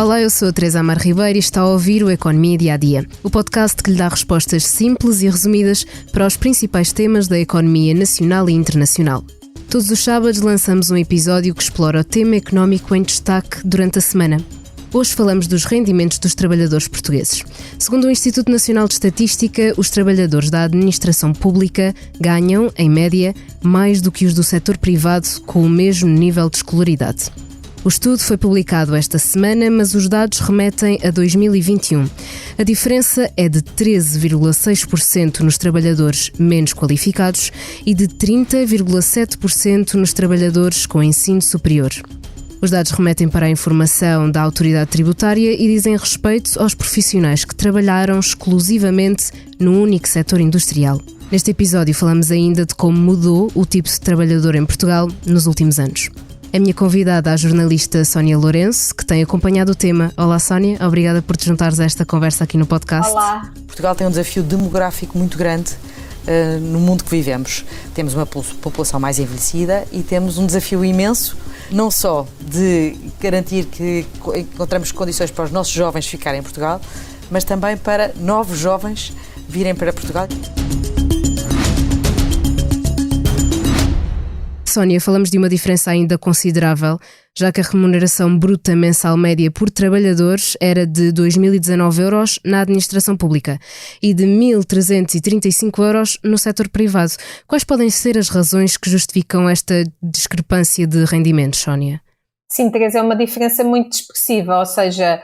Olá, eu sou a Teresa Amar Ribeiro e está a ouvir o Economia Dia a Dia, o podcast que lhe dá respostas simples e resumidas para os principais temas da economia nacional e internacional. Todos os sábados lançamos um episódio que explora o tema económico em destaque durante a semana. Hoje falamos dos rendimentos dos trabalhadores portugueses. Segundo o Instituto Nacional de Estatística, os trabalhadores da administração pública ganham, em média, mais do que os do setor privado com o mesmo nível de escolaridade. O estudo foi publicado esta semana, mas os dados remetem a 2021. A diferença é de 13,6% nos trabalhadores menos qualificados e de 30,7% nos trabalhadores com ensino superior. Os dados remetem para a informação da Autoridade Tributária e dizem respeito aos profissionais que trabalharam exclusivamente no único setor industrial. Neste episódio falamos ainda de como mudou o tipo de trabalhador em Portugal nos últimos anos. A minha convidada é a jornalista Sónia Lourenço, que tem acompanhado o tema. Olá, Sónia, obrigada por te juntares a esta conversa aqui no podcast. Olá. Portugal tem um desafio demográfico muito grande no mundo que vivemos. Temos uma população mais envelhecida e temos um desafio imenso, não só de garantir que encontramos condições para os nossos jovens ficarem em Portugal, mas também para novos jovens virem para Portugal. Sónia, falamos de uma diferença ainda considerável, já que a remuneração bruta mensal média por trabalhadores era de 2.019 euros na administração pública e de 1.335 euros no setor privado. Quais podem ser as razões que justificam esta discrepância de rendimentos, Sónia? Sim, Teresa, é uma diferença muito expressiva, ou seja,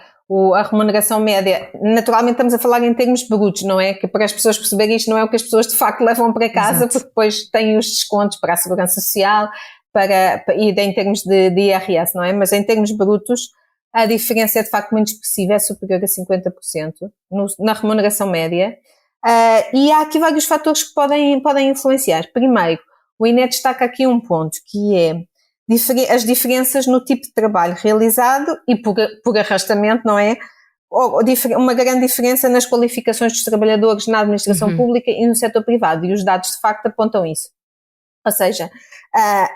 a remuneração média, naturalmente estamos a falar em termos brutos, não é? Que para as pessoas perceberem isto não é o que as pessoas de facto levam para casa. Exato. Porque depois têm os descontos para a Segurança Social e em termos de IRS, não é? Mas em termos brutos a diferença é de facto muito expressiva, é superior a 50% na remuneração média. E há aqui vários fatores que podem influenciar. Primeiro, o INE destaca aqui um ponto, que é as diferenças no tipo de trabalho realizado e por arrastamento, não é? Uma grande diferença nas qualificações dos trabalhadores na administração pública e no setor privado, e os dados de facto apontam isso. Ou seja,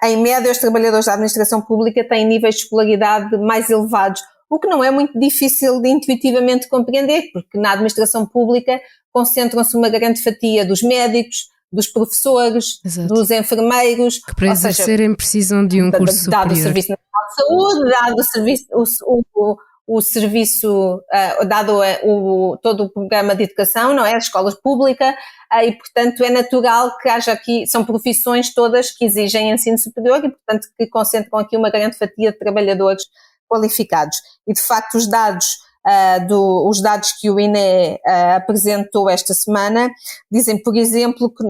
em média os trabalhadores da administração pública têm níveis de escolaridade mais elevados, o que não é muito difícil de intuitivamente compreender, porque na administração pública concentram-se uma grande fatia dos médicos, dos professores, exato, dos enfermeiros. Que para exercerem precisam de um curso superior. Dado o Serviço Nacional de Saúde, dado o serviço, dado todo o programa de educação, não é? As escolas públicas, e portanto é natural que haja aqui, são profissões todas que exigem ensino superior e portanto que concentram aqui uma grande fatia de trabalhadores qualificados. E de facto os dados que o INE apresentou esta semana dizem, por exemplo, que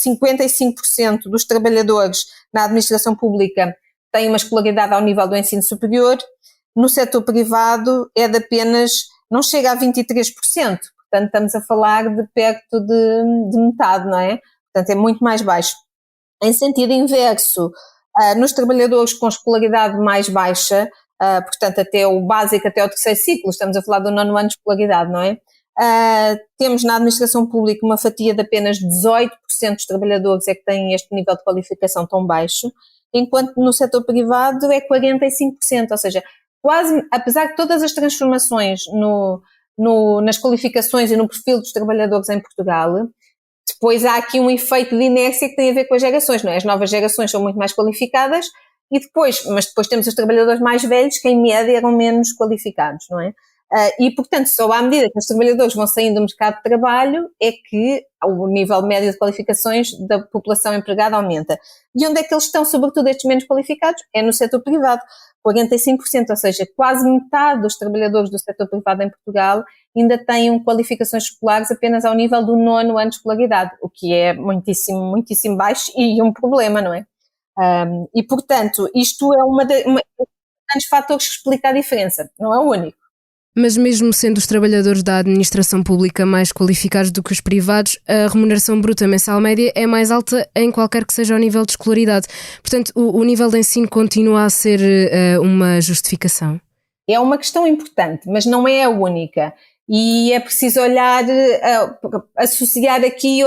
55% dos trabalhadores na administração pública têm uma escolaridade ao nível do ensino superior, no setor privado é de apenas, não chega a 23%, portanto estamos a falar de perto de metade, não é? Portanto é muito mais baixo. Em sentido inverso, nos trabalhadores com escolaridade mais baixa, portanto até o básico, até o terceiro ciclo, estamos a falar do 9º ano de escolaridade, não é? Temos na administração pública uma fatia de apenas 18% dos trabalhadores é que têm este nível de qualificação tão baixo, enquanto no setor privado é 45%, ou seja, quase, apesar de todas as transformações nas qualificações e no perfil dos trabalhadores em Portugal, depois há aqui um efeito de inércia que tem a ver com as gerações, não é? As novas gerações são muito mais qualificadas, mas depois temos os trabalhadores mais velhos que em média eram menos qualificados, não é? E portanto só à medida que os trabalhadores vão saindo do mercado de trabalho é que o nível médio de qualificações da população empregada aumenta. E onde é que eles estão, sobretudo estes menos qualificados? É no setor privado, 45%, ou seja, quase metade dos trabalhadores do setor privado em Portugal ainda têm qualificações escolares apenas ao nível do 9º ano de escolaridade, o que é muitíssimo, muitíssimo baixo e um problema, não é? E portanto, isto é um dos fatores que explica a diferença, não é o único. Mas mesmo sendo os trabalhadores da administração pública mais qualificados do que os privados, a remuneração bruta mensal média é mais alta em qualquer que seja o nível de escolaridade. Portanto, o nível de ensino continua a ser uma justificação. É uma questão importante, mas não é a única. E é preciso olhar, associar aqui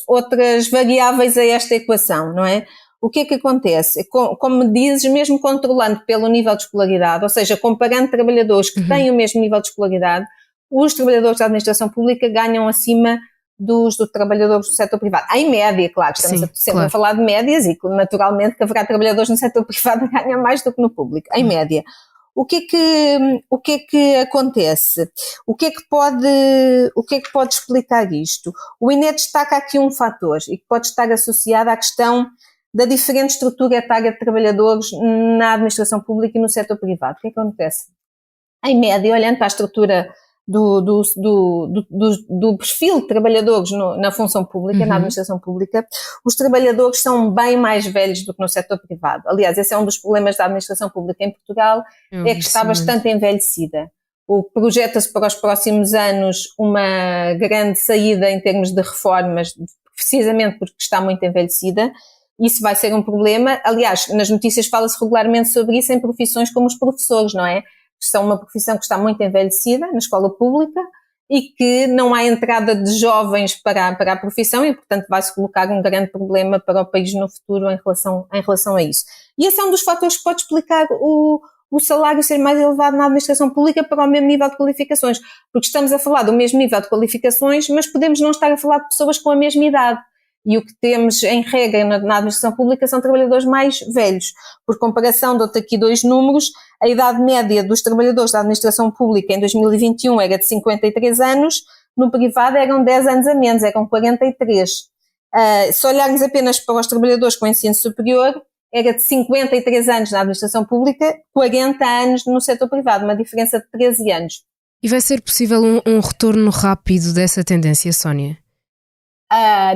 outras variáveis a esta equação, não é? o que é que acontece? Como me dizes, mesmo controlando pelo nível de escolaridade, ou seja, comparando trabalhadores que têm o mesmo nível de escolaridade, os trabalhadores da administração pública ganham acima dos trabalhadores do setor privado. Em média, claro, estamos sempre a falar de médias e naturalmente que haverá trabalhadores no setor privado que ganham mais do que no público, em média. O que é que acontece? O que é que pode explicar isto? O INE destaca aqui um fator e que pode estar associado à questão da diferente estrutura etária de trabalhadores na administração pública e no setor privado. O que é que acontece? Em média, olhando para a estrutura do perfil de trabalhadores na função pública, na administração pública, os trabalhadores são bem mais velhos do que no setor privado. Aliás, esse é um dos problemas da administração pública em Portugal, é que está bastante envelhecida. Projeta-se para os próximos anos uma grande saída em termos de reformas, precisamente porque está muito envelhecida. Isso vai ser um problema. Aliás, nas notícias fala-se regularmente sobre isso em profissões como os professores, não é? São uma profissão que está muito envelhecida na escola pública e que não há entrada de jovens para a profissão e, portanto, vai-se colocar um grande problema para o país no futuro em relação a isso. E esse é um dos fatores que pode explicar o salário ser mais elevado na administração pública para o mesmo nível de qualificações, porque estamos a falar do mesmo nível de qualificações, mas podemos não estar a falar de pessoas com a mesma idade. E o que temos em regra na administração pública são trabalhadores mais velhos. Por comparação, dou-te aqui 2 números, a idade média dos trabalhadores da administração pública em 2021 era de 53 anos, no privado eram 10 anos a menos, eram 43. Se olharmos apenas para os trabalhadores com ensino superior, era de 53 anos na administração pública, 40 anos no setor privado, uma diferença de 13 anos. E vai ser possível um retorno rápido dessa tendência, Sónia?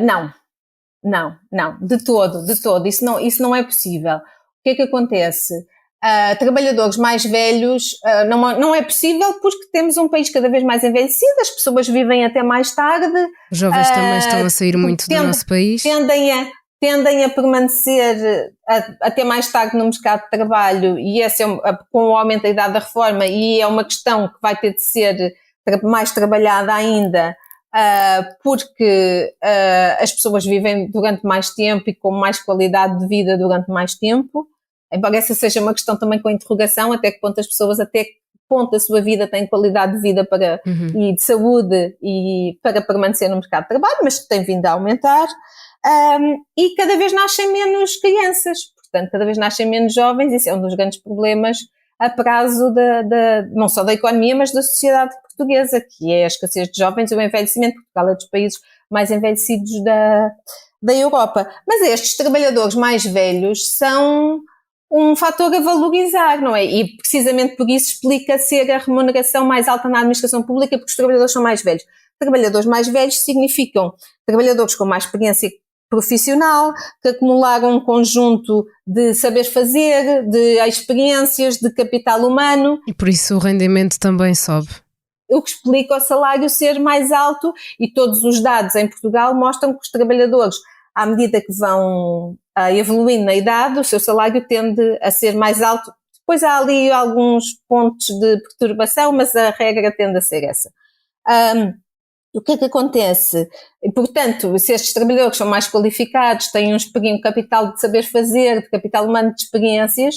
Não, de todo, isso não é possível. O que é que acontece? Trabalhadores mais velhos, não é possível porque temos um país cada vez mais envelhecido, as pessoas vivem até mais tarde. Os jovens também estão a sair muito do nosso país. Tendem a permanecer até mais tarde no mercado de trabalho e esse com o aumento da idade da reforma, e é uma questão que vai ter de ser mais trabalhada ainda, porque as pessoas vivem durante mais tempo e com mais qualidade de vida durante mais tempo, embora essa seja uma questão também com interrogação, até que ponto as pessoas, até que ponto a sua vida tem qualidade de vida e de saúde e para permanecer no mercado de trabalho, mas tem vindo a aumentar, e cada vez nascem menos crianças, portanto cada vez nascem menos jovens, isso é um dos grandes problemas a prazo não só da economia, mas da sociedade portuguesa, que é a escassez de jovens e o envelhecimento. Portugal é dos países mais envelhecidos da Europa. Mas estes trabalhadores mais velhos são um fator a valorizar, não é? E precisamente por isso explica ser a remuneração mais alta na administração pública, porque os trabalhadores são mais velhos. Trabalhadores mais velhos significam trabalhadores com mais experiência profissional, que acumularam um conjunto de saber fazer, de experiências, de capital humano. E por isso o rendimento também sobe. O que explica o salário ser mais alto, e todos os dados em Portugal mostram que os trabalhadores, à medida que vão evoluindo na idade, o seu salário tende a ser mais alto. Depois há ali alguns pontos de perturbação, mas a regra tende a ser essa. O que é que acontece? E, portanto, se estes trabalhadores são mais qualificados, têm um capital de saber fazer, de capital humano de experiências,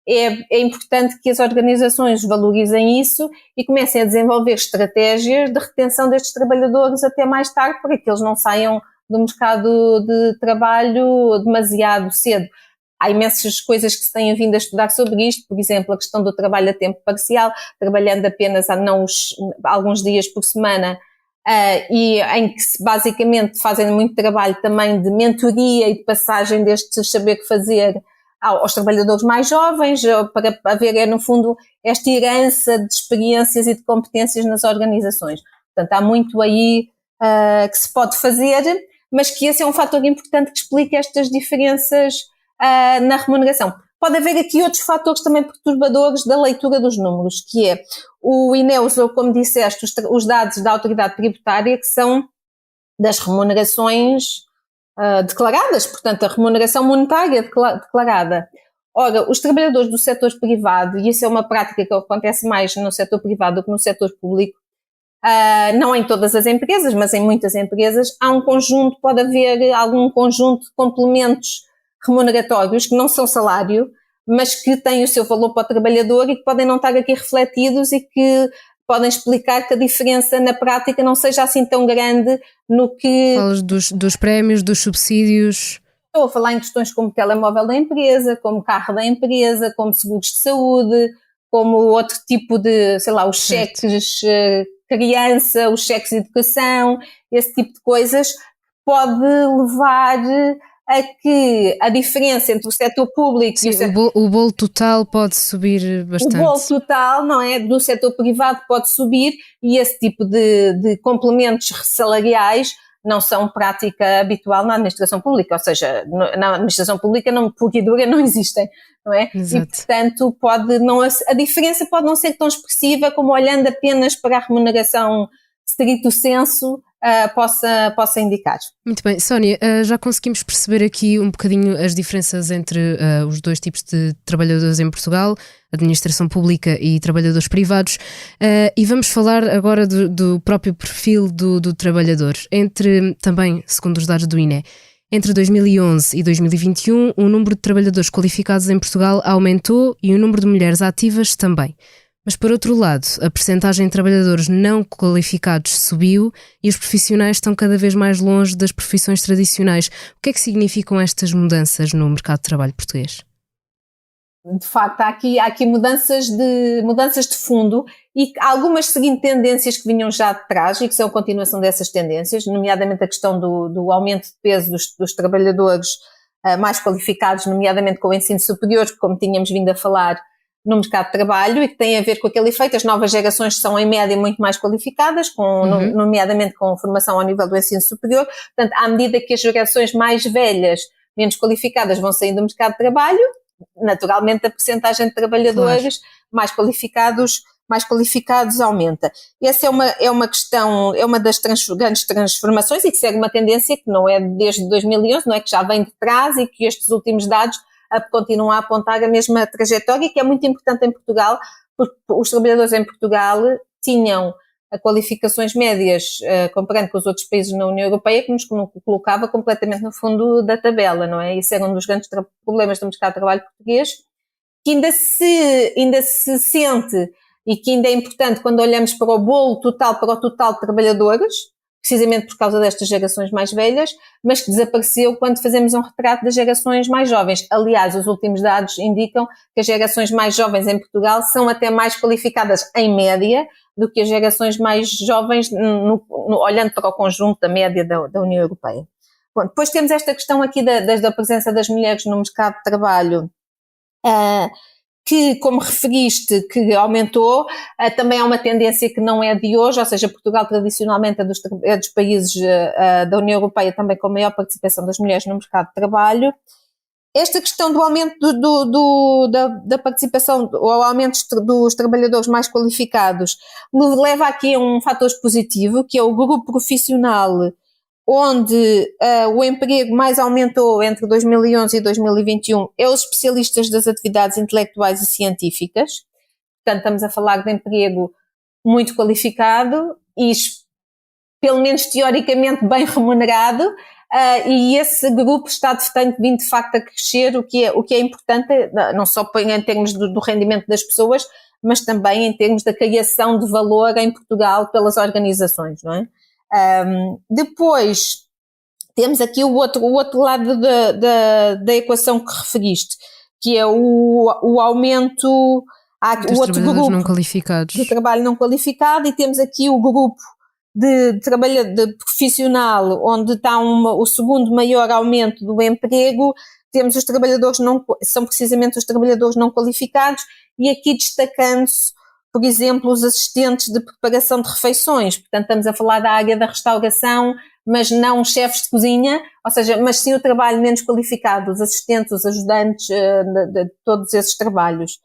é importante que as organizações valorizem isso e comecem a desenvolver estratégias de retenção destes trabalhadores até mais tarde, para que eles não saiam do mercado de trabalho demasiado cedo. Há imensas coisas que se têm vindo a estudar sobre isto, por exemplo, a questão do trabalho a tempo parcial, trabalhando apenas alguns dias por semana, e em que basicamente fazem muito trabalho também de mentoria e de passagem destes saber fazer aos trabalhadores mais jovens, para haver, no fundo, esta herança de experiências e de competências nas organizações. Portanto, há muito aí que se pode fazer, mas que esse é um fator importante que explica estas diferenças na remuneração. Pode haver aqui outros fatores também perturbadores da leitura dos números, que é o INE usou, como disseste, os dados da autoridade tributária, que são das remunerações declaradas, portanto a remuneração monetária declarada. Ora, os trabalhadores do setor privado, e isso é uma prática que acontece mais no setor privado do que no setor público, não em todas as empresas, mas em muitas empresas, pode haver algum conjunto de complementos remuneratórios, que não são salário, mas que têm o seu valor para o trabalhador e que podem não estar aqui refletidos e que podem explicar que a diferença na prática não seja assim tão grande no que... Falas dos prémios, dos subsídios... Estou a falar em questões como telemóvel da empresa, como carro da empresa, como seguros de saúde, como outro tipo de, sei lá, os cheques criança, os cheques de educação, esse tipo de coisas pode levar a que a diferença entre o setor público Sim, e o bolo total pode subir bastante. O bolo total, não é? Do setor privado pode subir e esse tipo de complementos salariais não são prática habitual na administração pública, ou seja, na administração pública pura e dura não existem, não é? Exato. E portanto a diferença pode não ser tão expressiva como olhando apenas para a remuneração stricto sensu possa indicar. Muito bem, Sónia, já conseguimos perceber aqui um bocadinho as diferenças entre os dois tipos de trabalhadores em Portugal, administração pública e trabalhadores privados, e vamos falar agora do próprio perfil do trabalhador. Também, segundo os dados do INE, entre 2011 e 2021, o número de trabalhadores qualificados em Portugal aumentou e o número de mulheres ativas também. Mas, por outro lado, a percentagem de trabalhadores não qualificados subiu e os profissionais estão cada vez mais longe das profissões tradicionais. O que é que significam estas mudanças no mercado de trabalho português? De facto, há aqui mudanças de fundo e algumas seguindo tendências que vinham já de trás e que são a continuação dessas tendências, nomeadamente a questão do aumento de peso dos trabalhadores mais qualificados, nomeadamente com o ensino superior, como tínhamos vindo a falar, no mercado de trabalho e que tem a ver com aquele efeito. As novas gerações são, em média, muito mais qualificadas, nomeadamente com formação ao nível do ensino superior. Portanto, à medida que as gerações mais velhas, menos qualificadas, vão saindo do mercado de trabalho, naturalmente a percentagem de trabalhadores mais qualificados aumenta. Essa é uma questão, é uma das grandes transformações e que segue uma tendência que não é desde 2011, não é que já vem de trás e que estes últimos dados continuam a apontar a mesma trajetória, que é muito importante em Portugal, porque os trabalhadores em Portugal tinham qualificações médias, comparando com os outros países na União Europeia, que nos colocava completamente no fundo da tabela, não é? Isso era um dos grandes problemas do mercado de trabalho português, que ainda se sente e que ainda é importante quando olhamos para o bolo total, para o total de trabalhadores, precisamente por causa destas gerações mais velhas, mas que desapareceu quando fazemos um retrato das gerações mais jovens. Aliás, os últimos dados indicam que as gerações mais jovens em Portugal são até mais qualificadas em média do que as gerações mais jovens, olhando para o conjunto da média da União Europeia. Bom, depois temos esta questão aqui da presença das mulheres no mercado de trabalho, que, como referiste, que aumentou, também há uma tendência que não é de hoje, ou seja, Portugal tradicionalmente é dos países da União Europeia também com maior participação das mulheres no mercado de trabalho. Esta questão do aumento da participação, ou aumento dos trabalhadores mais qualificados, leva aqui a um fator positivo, que é o grupo profissional, onde o emprego mais aumentou entre 2011 e 2021 é os especialistas das atividades intelectuais e científicas. Portanto, estamos a falar de emprego muito qualificado e, pelo menos teoricamente, bem remunerado, e esse grupo tem vindo de facto a crescer, o que é importante, não só em termos do rendimento das pessoas, mas também em termos da criação de valor em Portugal pelas organizações, não é? Depois temos aqui o outro lado da equação que referiste, que é o aumento, o outro grupo não qualificados. De trabalho não qualificado, e temos aqui o grupo de trabalho profissional, onde está o segundo maior aumento do emprego. Temos os trabalhadores são precisamente os trabalhadores não qualificados, e aqui destacando-se, por exemplo, os assistentes de preparação de refeições. Portanto, estamos a falar da área da restauração, mas não chefes de cozinha, ou seja, mas sim o trabalho menos qualificado, os assistentes, os ajudantes de todos esses trabalhos.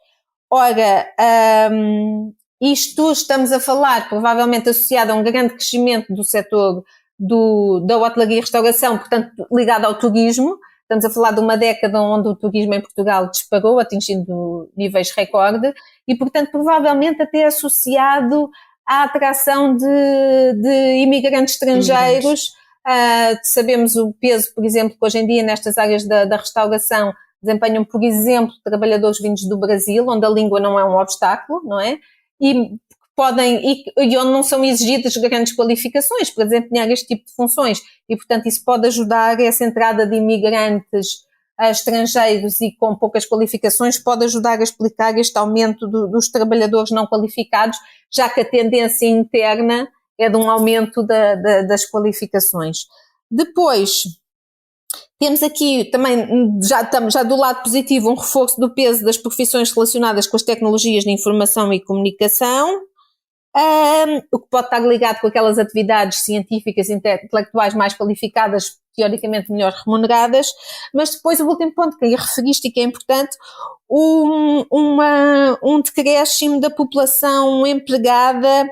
Ora, isto estamos a falar, provavelmente associado a um grande crescimento do setor da hotelaria e restauração, portanto, ligado ao turismo. Estamos a falar de uma década onde o turismo em Portugal disparou, atingindo níveis recorde, e, portanto, provavelmente até associado à atração de imigrantes estrangeiros Sabemos o peso, por exemplo, que hoje em dia nestas áreas da restauração desempenham, por exemplo, trabalhadores vindos do Brasil, onde a língua não é um obstáculo, não é? E onde não são exigidas grandes qualificações para desempenhar este tipo de funções. E, portanto, isso pode ajudar essa entrada de imigrantes estrangeiros e com poucas qualificações, pode ajudar a explicar este aumento dos trabalhadores não qualificados, já que a tendência interna é de um aumento das qualificações. Depois, temos aqui também, já do lado positivo, um reforço do peso das profissões relacionadas com as tecnologias de informação e comunicação, o que pode estar ligado com aquelas atividades científicas e intelectuais mais qualificadas, teoricamente melhor remuneradas, mas depois o último ponto que referiste e que é importante, um decréscimo da população empregada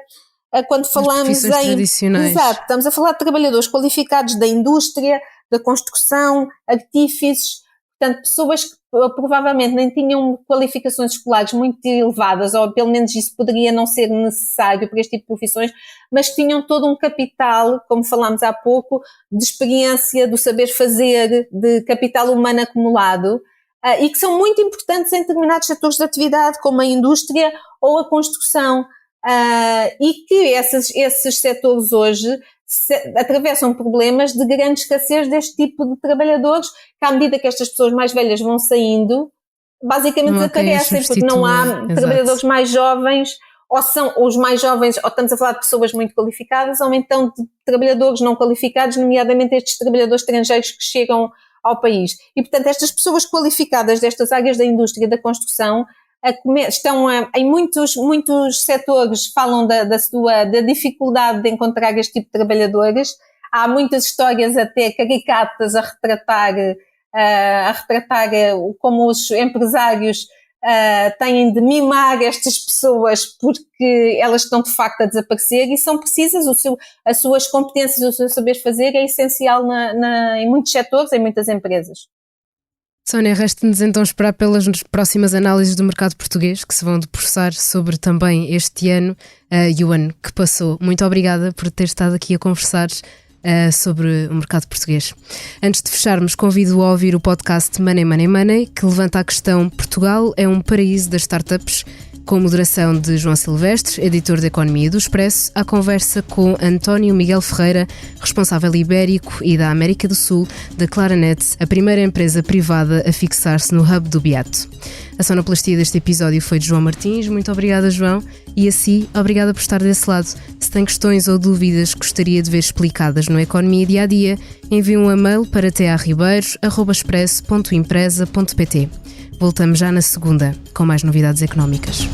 quando falamos em tradicionais. Exato, estamos a falar de trabalhadores qualificados da indústria, da construção, artífices, portanto pessoas que provavelmente nem tinham qualificações escolares muito elevadas, ou pelo menos isso poderia não ser necessário para este tipo de profissões, mas tinham todo um capital, como falámos há pouco, de experiência, do saber fazer, de capital humano acumulado, e que são muito importantes em determinados setores de atividade, como a indústria ou a construção, e que esses setores hoje atravessam problemas de grande escassez deste tipo de trabalhadores, que à medida que estas pessoas mais velhas vão saindo, basicamente desaparecem, porque não há trabalhadores mais jovens, ou são os mais jovens, ou estamos a falar de pessoas muito qualificadas, ou então de trabalhadores não qualificados, nomeadamente estes trabalhadores estrangeiros que chegam ao país. E, portanto, estas pessoas qualificadas destas áreas da indústria e da construção estão em muitos setores, falam da dificuldade de encontrar este tipo de trabalhadores. Há muitas histórias até caricatas a retratar como os empresários têm de mimar estas pessoas porque elas estão de facto a desaparecer e são precisas, as suas competências, o seu saber fazer é essencial em muitos setores, em muitas empresas. Sónia, resta-nos então esperar pelas próximas análises do mercado português que se vão debruçar sobre também este ano e o ano que passou. Muito obrigada por ter estado aqui a conversar sobre o mercado português. Antes de fecharmos, convido a ouvir o podcast Money, Money, Money, que levanta a questão Portugal é um paraíso das startups, com moderação de João Silvestre, editor de Economia do Expresso, à conversa com António Miguel Ferreira, responsável ibérico e da América do Sul da Claranet, a primeira empresa privada a fixar-se no hub do Beato. A sonoplastia deste episódio foi de João Martins. Muito obrigada, João, e a si, obrigada por estar desse lado. Se tem questões ou dúvidas que gostaria de ver explicadas no Economia Dia a Dia, envie um e-mail para tearribeiros@expresso.empresa.pt. Voltamos já na segunda, com mais novidades económicas.